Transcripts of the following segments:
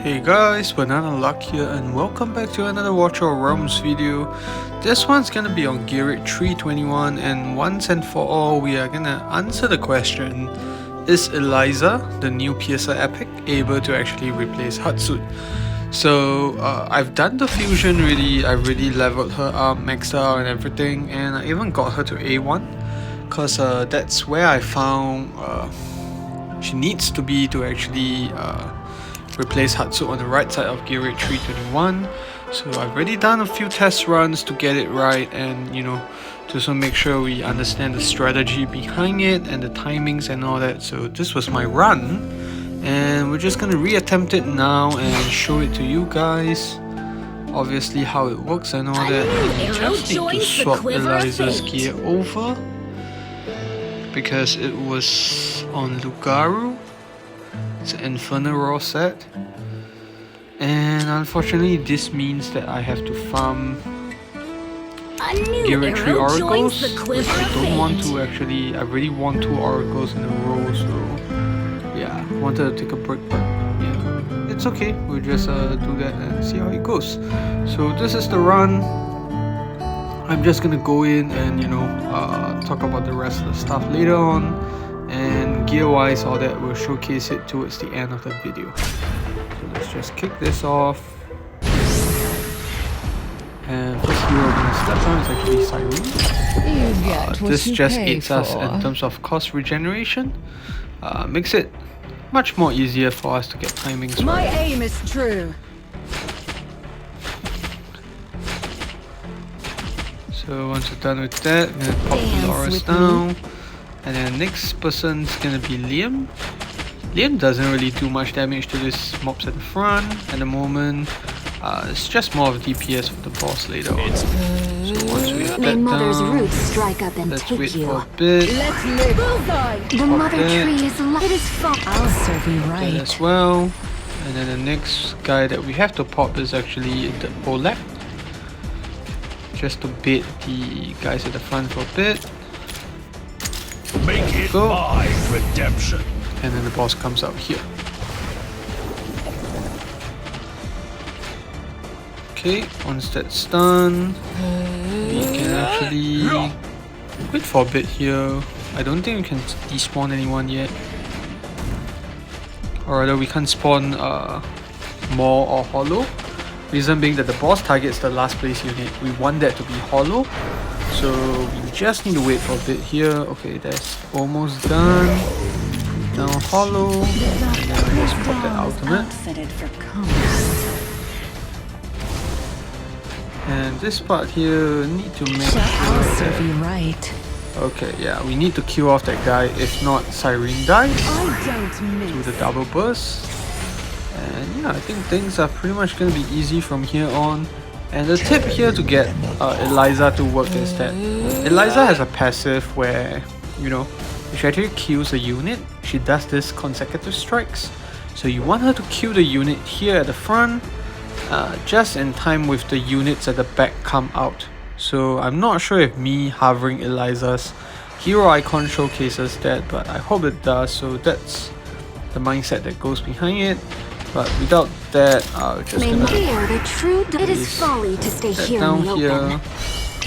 Hey guys, Banana Luck here and welcome back to another Watch Your Realms video. This one's gonna be on GR3-21 and once and for all we are gonna answer the question: is Eliza, the new PSI epic, able to actually replace Hatsutt? So I've done the fusion really, I've really leveled her up, maxed out and everything, and I even got her to A1 because that's where I found she needs to be to actually replace Hatsutt on the right side of GR3-21. So I've already done a few test runs to get it right and to also make sure we understand the strategy behind it and the timings and all that. So this was my run and we're just gonna reattempt it now and show it to you guys, obviously how it works and all that. We just need to swap Eliza's gear over because it was on Lugaru. It's an Infernal Raw set, and unfortunately this means that I have to farm GR3 oracles, which I don't want to actually. I really want 2 oracles in a row, so yeah, I wanted to take a break, but yeah, it's okay, we'll just do that and see how it goes. So this is the run. I'm just gonna go in and talk about the rest of the stuff later on, and gear wise all that we'll showcase it towards the end of the video. So let's just kick this off, and first hero we're gonna step on is actually Siren. This just aids us in terms of cost regeneration, makes it much more easier for us to get timings right. My aim is true. So once we're done with that, we're gonna pop Dolores down. And then next person's gonna be Liam. Liam doesn't really do much damage to these mobs at the front at the moment. It's just more of DPS with the boss later on. So once we have that down, let's wait for a bit. Let's live. The mother tree is light as fuck. I'll serve you right. That as well. And then the next guy that we have to pop is actually the Volka, just to bait the guys at the front for a bit. Make it my redemption. And then the boss comes out here. Okay, once that's done, we can actually wait for a bit here. I don't think we can despawn anyone yet. Or rather, we can't spawn Maw or Hollow. Reason being that the boss targets the last place unit. We want that to be Hollow. So we just need to wait for a bit here. Okay, that's almost done. Now Hollow, and then let's pop that ultimate. And this part here, need to make sure that, right. okay, yeah, we need to kill off that guy. If not, Siren dies to the double burst. And yeah, I think things are pretty much gonna be easy from here on. And the tip here to get Eliza to work instead. Eliza has a passive where, if she actually kills a unit, she does this consecutive strikes. So you want her to kill the unit here at the front, just in time with the units at the back come out. So I'm not sure if me hovering Eliza's hero icon showcases that, but I hope it does. So that's the mindset that goes behind it. But without that, we're just gonna it is folly to stay here down here.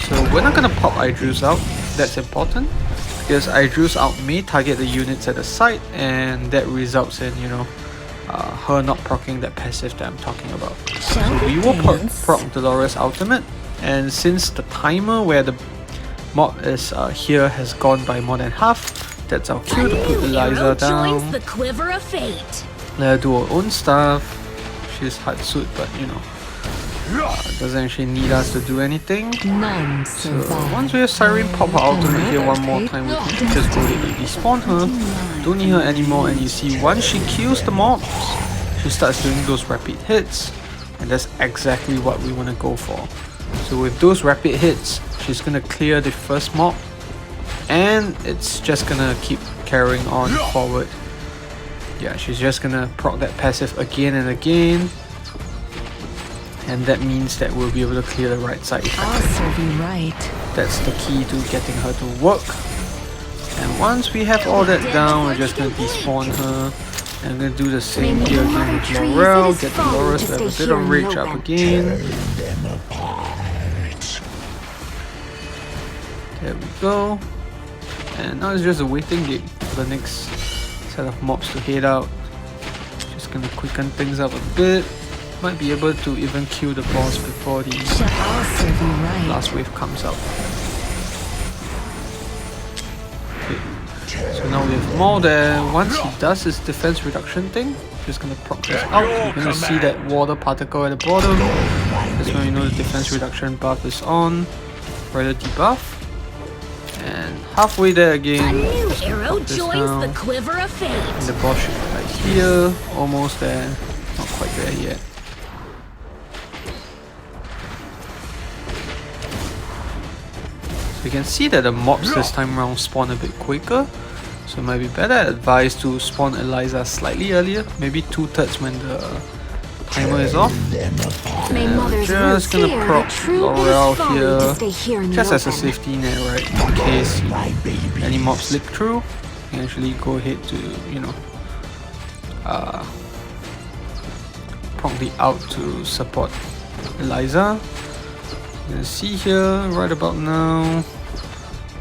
So we're not gonna pop Idru's out. That's important because Idru's out may target the units at the side, and that results in her not proccing that passive that I'm talking about. So we will proc Dolores ultimate, and since the timer where the mob is here has gone by more than half, that's our cue to put Eliza down. The quiver of fate. Let her do her own stuff. She's Hatsutt, but doesn't actually need us to do anything. So once we have Siren pop her ultimate here one more time, we can just go ahead and despawn her. Don't need her anymore, and you see once she kills the mobs, she starts doing those rapid hits, and that's exactly what we want to go for. So with those rapid hits, she's gonna clear the first mob, and it's just gonna keep carrying on forward. Yeah, she's just gonna proc that passive again and again, and that means that we'll be able to clear the right side effectively. I'll serve you right. That's the key to getting her to work. And once we have all that down, we're just gonna despawn her. And I'm gonna do the same here again with Laurel, get the Laurel to have a bit of rage up again. There we go. And now it's just a waiting game for the next set of mobs to head out. Just gonna quicken things up a bit. Might be able to even kill the boss before the last wave comes out. Okay. So now we have Maul there. Once he does his defense reduction thing, just gonna proc this out. You're gonna see that water particle at the bottom. That's when you know the defense reduction buff is on. Rider debuff. And halfway there again. A new arrow joins the quiver of fate. And the boss should be right here. Almost there. Not quite there yet. So you can see that the mobs this time around spawn a bit quicker. So it might be better advised to spawn Eliza slightly earlier. Maybe 2/3 when the timer is off. Just gonna proc Laurel here, just as a safety net, right? In case any mobs slip through, you can actually go ahead to, you know, promptly out to support Eliza. You can see here right about now.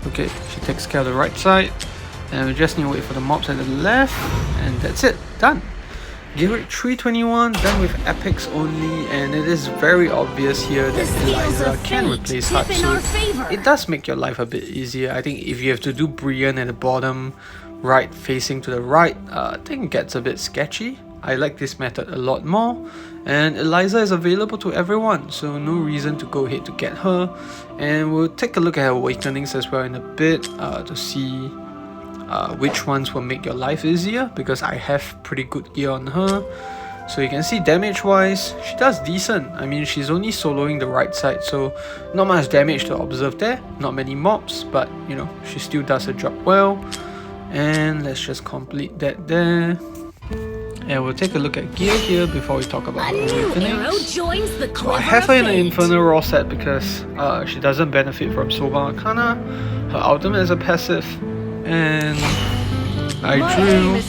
Okay, she takes care of the right side, and we just need to wait for the mobs at the left, and that's it, done. GR3-21 done with epics only, and it is very obvious here that Eliza can replace Hatsutt. It does make your life a bit easier. I think if you have to do Brian at the bottom right facing to the right, I think it gets a bit sketchy. I like this method a lot more, and Eliza is available to everyone, so no reason to go ahead to get her. And we'll take a look at her awakenings as well in a bit to see which ones will make your life easier, because I have pretty good gear on her. So you can see damage wise, she does decent. I mean, she's only soloing the right side, so not much damage to observe there, not many mobs, but you know, she still does her job well. And let's just complete that there. And we'll take a look at gear here before we talk about her awakenings. So I have her in the Infernal Raw set because she doesn't benefit from Sober Arcana. Her ultimate is a passive. And I drew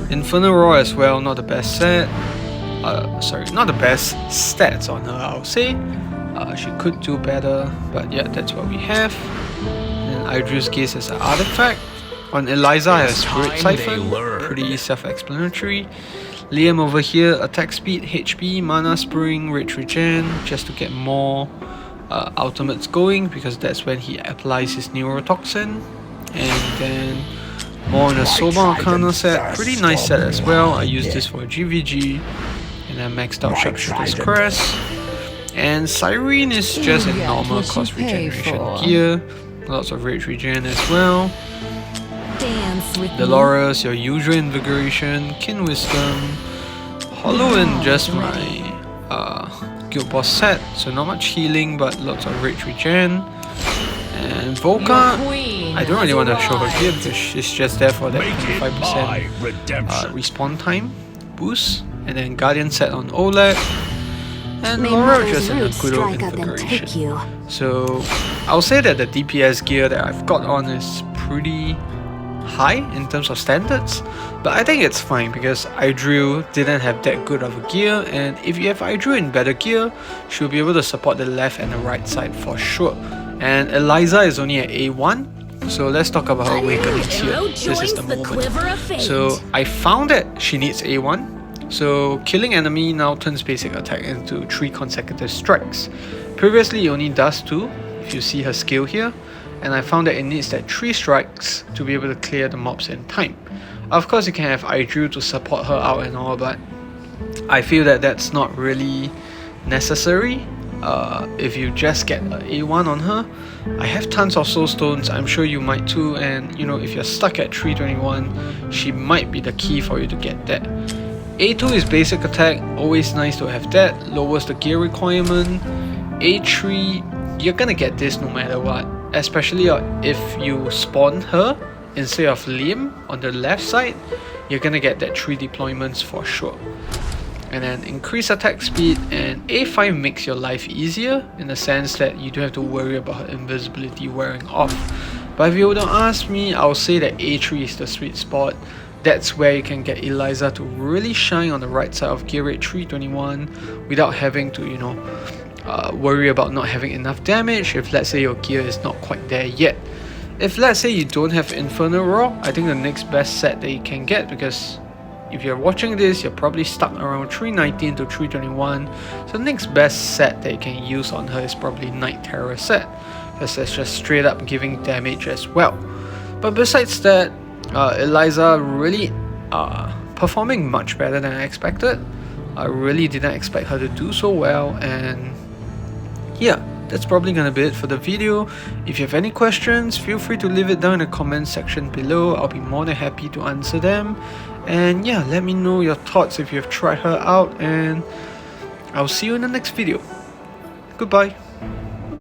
Infernal Raw as well, not the best set. Sorry, not the best stats on her, I'll say. She could do better, but yeah, that's what we have. And I drew Gaze as an artifact. On Eliza, I have Spirit Siphon, pretty self-explanatory. Liam over here, attack speed, HP, mana spring, rage regen, just to get more ultimates going, because that's when he applies his neurotoxin. And then more on a Sober Arcana set, pretty nice set as well. I used this for GVG, and I maxed out Sharpshooter's Crest. And Cyrene is just a normal cost regeneration gear, lots of rage regen as well. Dolores, your usual invigoration, Kin Wisdom, Hollow in just my Guild Boss set, so not much healing but lots of rage regen. And Volka, I don't really want to show her here because she's just there for that 25% respawn time boost. And then Guardian set on Oleg, and Laura just in a good old invigoration. So I'll say that the DPS gear that I've got on is pretty high in terms of standards, but I think it's fine because Idril didn't have that good of a gear, and if you have Idril in better gear, she'll be able to support the left and the right side for sure. And Eliza is only at A1, so let's talk about her awakenings here. This is the moment. So I found that she needs A1, so killing enemy now turns basic attack into 3 consecutive strikes. Previously it only does 2, if you see her skill here. And I found that it needs that 3 strikes to be able to clear the mobs in time. Of course you can have Idril to support her out and all, but I feel that that's not really necessary. If you just get an A1 on her, I have tons of soul stones, I'm sure you might too, and you know, if you're stuck at 321, she might be the key for you to get that. A2 is basic attack, always nice to have that, lowers the gear requirement. A3, you're gonna get this no matter what. Especially if you spawn her instead of Liam on the left side, you're gonna get that 3 deployments for sure. And then increase attack speed, and A5 makes your life easier in the sense that you don't have to worry about her invisibility wearing off. But if you don't ask me, I'll say that A3 is the sweet spot. that's where you can get Eliza to really shine on the right side of gear rate 321 without having to, you know, worry about not having enough damage if let's say your gear is not quite there yet. If let's say you don't have Infernal Roar, I think the next best set that you can get, because if you're watching this, you're probably stuck around 319 to 321. So the next best set that you can use on her is probably Night Terror set, because that's just straight up giving damage as well. But besides that, Eliza really performing much better than I expected. I really didn't expect her to do so well, and yeah, that's probably gonna be it for the video. If you have any questions, feel free to leave it down in the comment section below. I'll be more than happy to answer them. And yeah, let me know your thoughts if you have tried her out, and I'll see you in the next video. Goodbye.